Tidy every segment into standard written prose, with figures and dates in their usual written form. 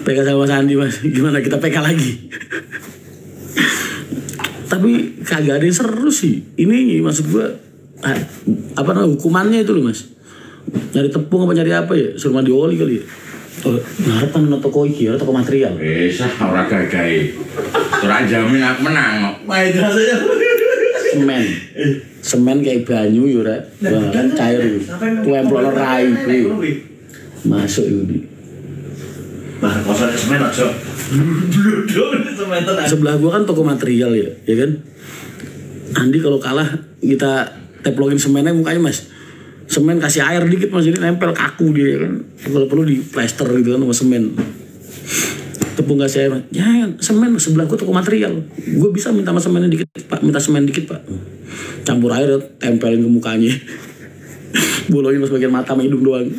PK sama Mas Andi mas, gimana kita PK lagi? Tapi kagak ada yang seru sih. Ini maksud gue apa namanya hukumannya itu loh mas. Nyari tepung apa nyari apa ya? Suruh mandi oli kali ya. Oh, ngarep kan toko iki ya, toko material. Bisa ora gagai. Ora jamin aku menang. Wah itu rasanya. Semen kayak banyu ya ora. Kan cair itu. Tuemplono rai iki. Masuk itu. Bah, kosan semen aja. Bluduk semen tenan. Sebelah gua kan toko material ya kan. Andi kalau kalah kita teplongin semennya mukanya mas. Semen kasih air dikit mas, ini nempel kaku dia kan. Kalau perlu di plester gitu kan sama semen. Tepung kasih air, ya semen sebelah gua toko material. Gua bisa minta sama semennya dikit pak, minta semen dikit pak. Campur air tempelin ke mukanya. Bolongin mas bagian mata sama hidung doang.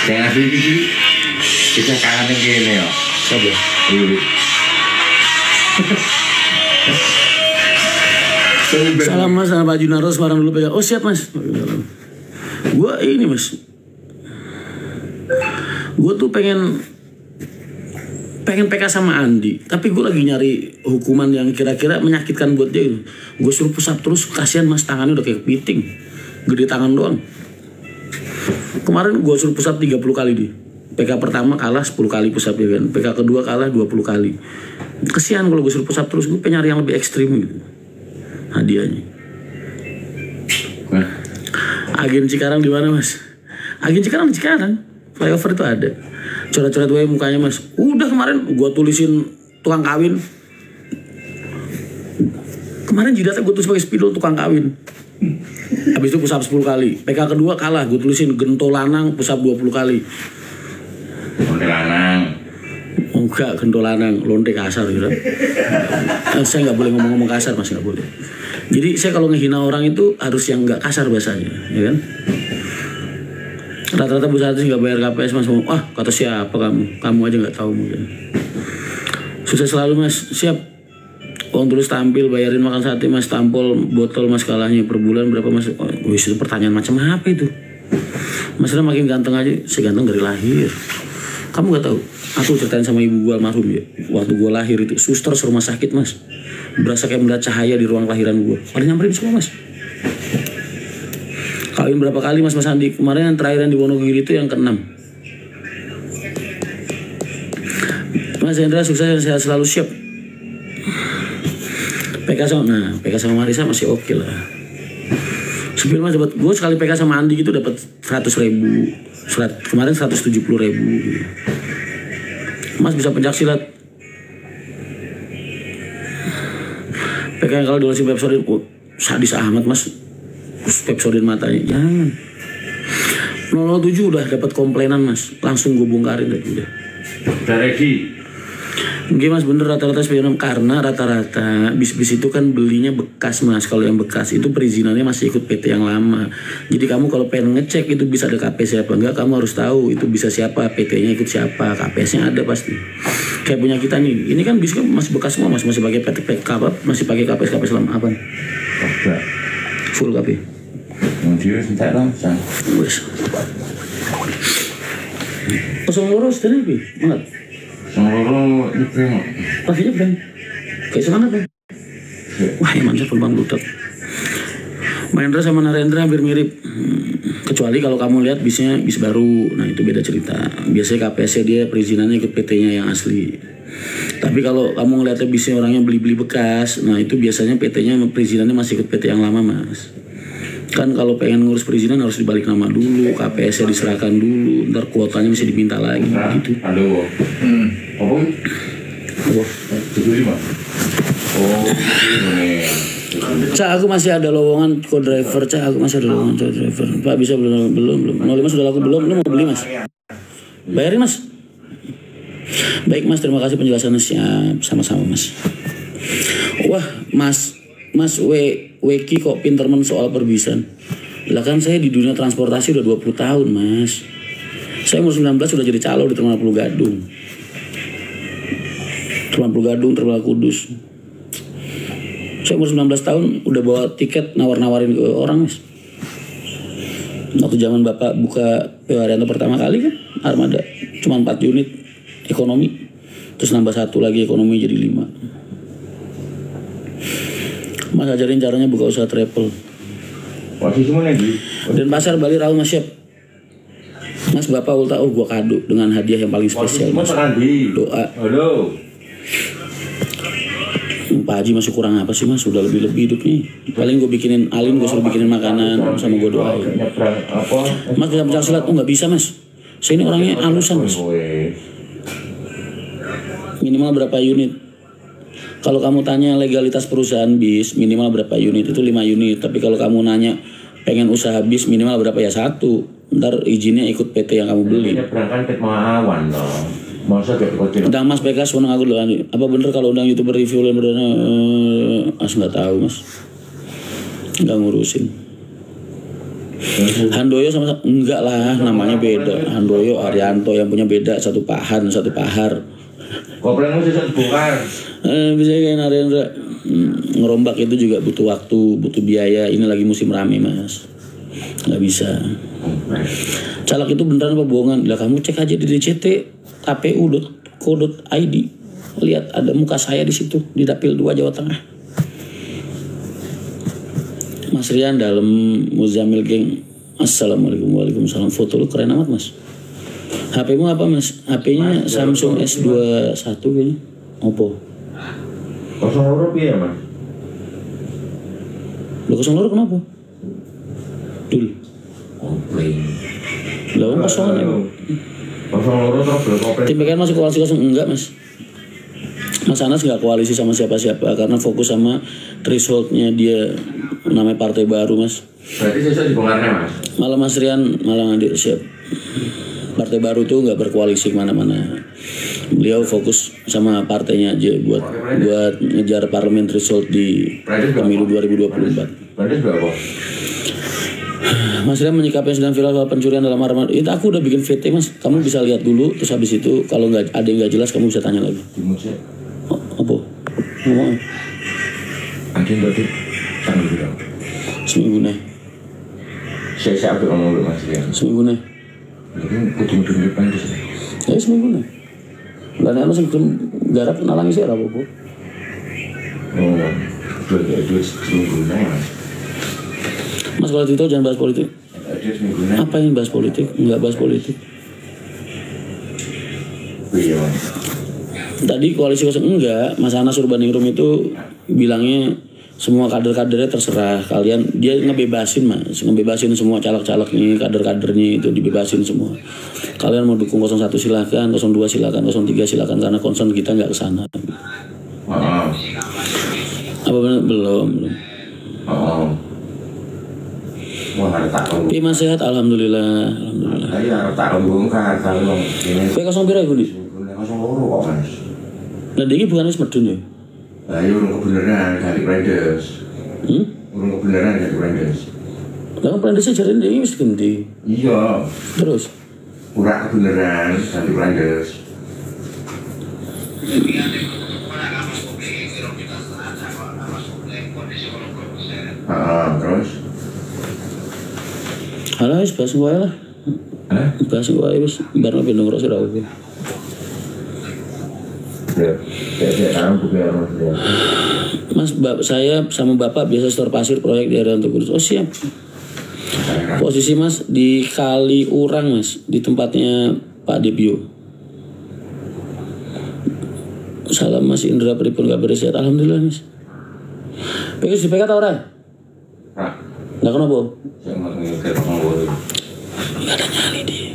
Kayak ngasih gitu. Kita kangen yang gini ya. Siapa? Salam mas, sama Pak Junarto sekarang dulu pegang. Oh siap mas. Gue ini mas. Gue tuh pengen PK sama Andi. Tapi gue lagi nyari hukuman yang kira-kira menyakitkan buat dia. Gue suruh push up terus, kasihan mas tangannya udah kayak kepiting. Gede tangan doang. Kemarin gue suruh push up 30 kali dia. PK pertama kalah 10 kali push up ya kan. PK kedua kalah 20 kali. Kesian kalau gue suruh push up terus, gue pengen nyari yang lebih ekstrim gitu. Hadiahnya. Agen Cikarang di mana mas? Agen Cikarang di Cikarang. Flyover itu ada. Coret-coret gue mukanya mas. Udah kemarin gue tulisin tukang kawin. Kemarin jidatnya gue tulis pakai spidol tukang kawin. Habis itu push up 10 kali. PK kedua kalah, gue tulisin gento lanang push up 20 kali. Lonte lanang. Enggak, gento lanang, lonte kasar gitu. Saya nggak boleh ngomong-ngomong kasar mas, nggak boleh. Jadi saya kalau ngehina orang itu harus yang nggak kasar bahasanya, ya kan? Rata-rata bos artis nggak bayar KPS mas, wah kata siapa kamu aja nggak tahu mungkin. Sukses selalu mas, siap. Uang tulis tampil, bayarin makan sate mas, tampol botol mas kalahnya per bulan berapa mas? Oh, itu pertanyaan macam apa itu? Mas Ram makin ganteng aja, saya ganteng dari lahir. Kamu nggak tahu? Aku ceritain sama ibu gua almarhum ya. Waktu gua lahir itu suster serumah sakit mas, berasa kayak melihat cahaya di ruang kelahiran gua. Pada nyamperin semua mas. Kawin berapa kali mas Andi? Kemarin yang terakhir yang di Wonogiri itu yang ke-6. Mas Hendra sukses dan sehat selalu, siap. PK sama Marisa masih oke lah. Supir mas dapat, gue sekali PK sama Andi gitu dapat 100.000. Kemarin 170.000. Mas bisa pencak silat. PK yang kalau diolesin Pepsodent, sadis amat mas. Pepsodent matanya, jangan. 007 udah dapat komplainan mas, langsung gue bongkarin udah. Udah ready. Oke mas, bener rata-rata spion karena rata-rata bis-bis itu kan belinya bekas mas. Kalau yang bekas itu perizinannya masih ikut PT yang lama. Jadi kamu kalau pengen ngecek itu bisa ada KPS siapa enggak, kamu harus tahu itu bisa siapa, PT-nya ikut siapa, KPS-nya ada pasti. Kayak punya kita nih, ini kan bis kan masih bekas semua mas, masih pakai PT masih pakai KPS lama apa? Enggak. Full KP. Dia entek dong, Sang. Wes. Kosong lurus tadi pi, banget. Songloro nyebrang. Pastinya brand. Kayak semangat bang. Wah emang saya penumpang lutot. Mahendra sama Narendra hampir mirip. Kecuali kalau kamu lihat bisnya bis baru, nah itu beda cerita. Biasanya KPS-nya dia perizinannya ikut PT-nya yang asli. Tapi kalau kamu ngeliatnya bisnya orangnya beli-beli bekas, nah itu biasanya PT-nya perizinannya masih ikut PT yang lama mas. Kan kalau pengen ngurus perizinan harus dibalik nama dulu, KPS-nya diserahkan dulu, ntar kuotanya mesti diminta lagi gitu. Aduh. Apa? Apa? Itu lima. Oh, ini. Cak, aku masih ada lowongan co-driver. Cak, aku masih ada lowongan co-driver. Pak bisa belum? 05 sudah laku belum? Lu mau beli mas? Bayarin mas. Baik mas, terima kasih penjelasannya, siap. Sama-sama mas. Wah mas Weki kok pintermen soal perbisan. Lah kan saya di dunia transportasi udah 20 tahun mas. Saya umur 19 sudah jadi calo di Terminal Pulau Gadung. Terminal Kudus. Saya umur 19 tahun udah bawa tiket nawar-nawarin ke orang mas. Waktu zaman Bapak buka PO Haryanto pertama kali kan Armada cuma 4 unit ekonomi. Terus nambah 1 lagi ekonomi jadi 5. Mas ajarin caranya buka usaha travel. Posisimu lagi. Dan pasar Bali Raul Mas siap. Mas Bapak ulta gua kado dengan hadiah yang paling spesial. Posisimu tekan di. Doa. Halo. Pak Haji masih kurang apa sih Mas? Sudah lebih-lebih hidup nih. Paling gue bikinin Alin, gue suruh bikinin makanan sama gue doain. Mas bisa pencak silat? Oh nggak bisa Mas. Saya ini orangnya alusan Mas. Minimal berapa unit? Kalau kamu tanya legalitas perusahaan bis, minimal berapa unit? Itu 5 unit. Tapi kalau kamu nanya pengen usaha bis minimal berapa ya 1. Ntar izinnya ikut PT yang kamu beli. Berangkat mau awan loh. Masa kayak kecil. Undang Mas PK seneng aku dulu. Apa bener kalau undang YouTuber review Mas nggak tahu Mas. Nggak ngurusin. Handoyo sama enggak lah, namanya beda. Handoyo Haryanto yang punya beda, satu Pahan, satu Pahar. Koplenmu sih bongkar. Bisa kayak Narendra. Ngerombak itu juga butuh waktu, butuh biaya. Ini lagi musim rame Mas. Nggak bisa. Caleg itu beneran apa bohongan? Lah kamu cek aja di DCT kpu.co.id. Lihat ada muka saya di situ di Dapil 2 Jawa Tengah. Mas Rian dalam Muzamil Geng. Assalamualaikum. Waalaikumsalam. Foto lu keren amat Mas. HP-mu apa Mas? HP-nya Samsung S21 kayaknya. Oppo. 02 piye Mas? Lo 02 kenapa? Dul. Komplain. Lah kosongan ya. 02 terus komplain. Tim PKN masih koalisi kosong? Enggak Mas. Mas Anas nggak koalisi sama siapa-siapa karena fokus sama thresholdnya dia, namanya partai baru Mas. Berarti sesuk dibongkarnya Mas? Malah Mas Rian malah ngadir siap. Partai baru tuh nggak berkoalisi kemana-mana. Beliau fokus sama partainya aja buat ngejar parlemen threshold di pemilu 2024. Berarti berapa? Mas Rian menyikapi yang sedang viral soal pencurian dalam Armada. Itu aku udah bikin VT Mas. Kamu bisa lihat dulu, terus habis itu kalau nggak ada yang nggak jelas kamu bisa tanya lagi. Apa? Ngomong. Ada yang berarti tanggal berapa? Seminggu nih. Saya apa ngomong dulu Mas Rian? Seminggu nih. Tapi kudu depan itu sih. Ya seminggu nih. Lah nek sebelum garap nalangi sih ora apa-apa. Oh, dua seminggu Mas. Mas kalau itu jangan bahas politik. Dia seminggu nih. Apa yang bahas politik? Enggak bahas politik. Iya Mas. Tadi koalisi kosong enggak, Mas Anas Urbaningrum itu bilangnya semua kader-kadernya terserah kalian, dia ngebebasin Mas, ngebebasin semua caleg-calegnya, kader-kadernya itu dibebasin semua. Kalian mau dukung 01 silakan, 02 silakan, 03 silakan karena concern kita nggak kesana. Oh. Apa benar? Belum. Oh. Wah, ada tak tahu. Mas sehat, alhamdulillah. Alhamdulillah. Tadi ada tak bongkar, tahu dong. Ini P02 iku di. 02 kok Mas. Lah iki bukan wis medun ya? Lah iya urung kebenaran dari Brandes. Urung kebenaran dari Brandes. Lah kan Brandes jarene iki wis ganti. Iya. Terus Ura kebenaran dari Brandes. Terus? alah wis bahas wae lah. Bahas wae wis bareng ben ngrok sira oke. Ya, tahu juga Mas Rian. Mas, saya sama Bapak biasa store pasir proyek di Haryanto Kudus. Oh siap. Posisi Mas di Kali Urang Mas, di tempatnya Pak Debio. Salam Mas Indra, pripun kabar sehat? Alhamdulillah Mas. Pegus di PK tau ora? Pak, Lah kenapa? saya mau ngikir ngomong. Enggak ada nyali dia.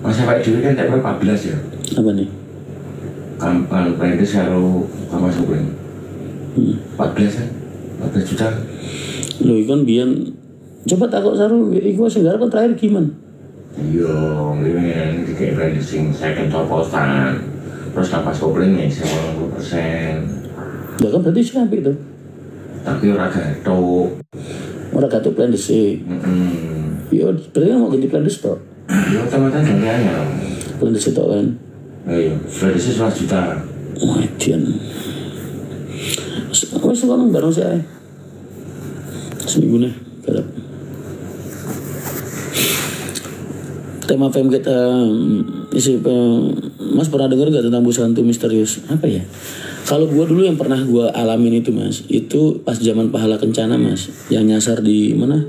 Masa Pak Dewi kan TP 14 ya? Apa nih? Kan Brandes karo sama Sobren. 14 kan? 14 juta. Lho ikan biyen coba takut saru iku sing garap kan terakhir gimana? Iya, ini kayak Brandes sing second top-postan. Terus kapas Sobren nih 90%. Lah kan berarti siapa itu? Tapi ora gathuk. Ora gatuk plan DC. Yo berarti kan mau ganti plan DC tok. Ya teman-teman gantiannya. Plan DC tok kan. Iya, Brandes 11 juta. Wadian. Wes sekarang bareng sih. Seminggu nih. Tema film kita Mas pernah dengar gak tentang bus hantu misterius? Apa ya? Kalau gue dulu yang pernah gue alamin itu Mas, itu pas zaman Pahala Kencana Mas, yang nyasar di mana?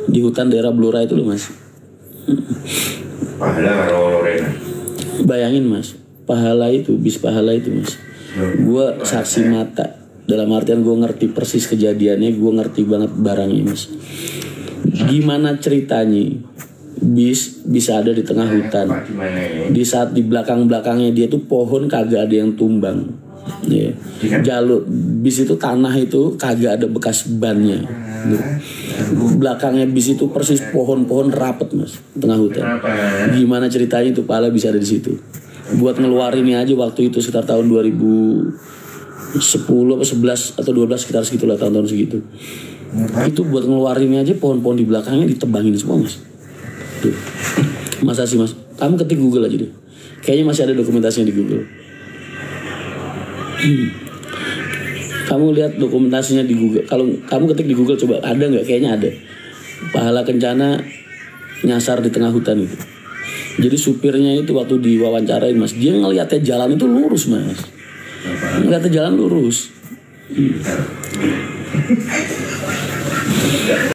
Di hutan daerah Blora itu loh Mas. Pahala karo Lorena. Bayangin Mas, Pahala itu, bis Pahala itu Mas. Gue saksi mata. Dalam artian gue ngerti persis kejadiannya, gue ngerti banget barangnya Mas. Gimana ceritanya bis bisa ada di tengah hutan, di saat di belakangnya dia tuh pohon kagak ada yang tumbang, ya. Jalur bis itu tanah itu kagak ada bekas bannya, belakangnya bis itu persis pohon-pohon rapet Mas, tengah hutan. Gimana ceritanya itu Pahala bisa ada di situ? Buat ngeluarinnya aja waktu itu sekitar tahun 2010 atau 11 atau 12 sekitar segitulah, tahun-tahun segitu. Itu buat ngeluarinnya aja pohon-pohon di belakangnya ditebangin semua Mas. Tuh. Masa sih Mas? Kamu ketik Google aja deh. Kayaknya masih ada dokumentasinya di Google. Kamu lihat dokumentasinya di Google. Kalau kamu ketik di Google coba ada nggak? Kayaknya ada. Pahala Kencana nyasar di tengah hutan itu. Jadi supirnya itu waktu diwawancarain Mas, dia ngeliatnya jalan itu lurus Mas. Ngeliatnya jalan lurus.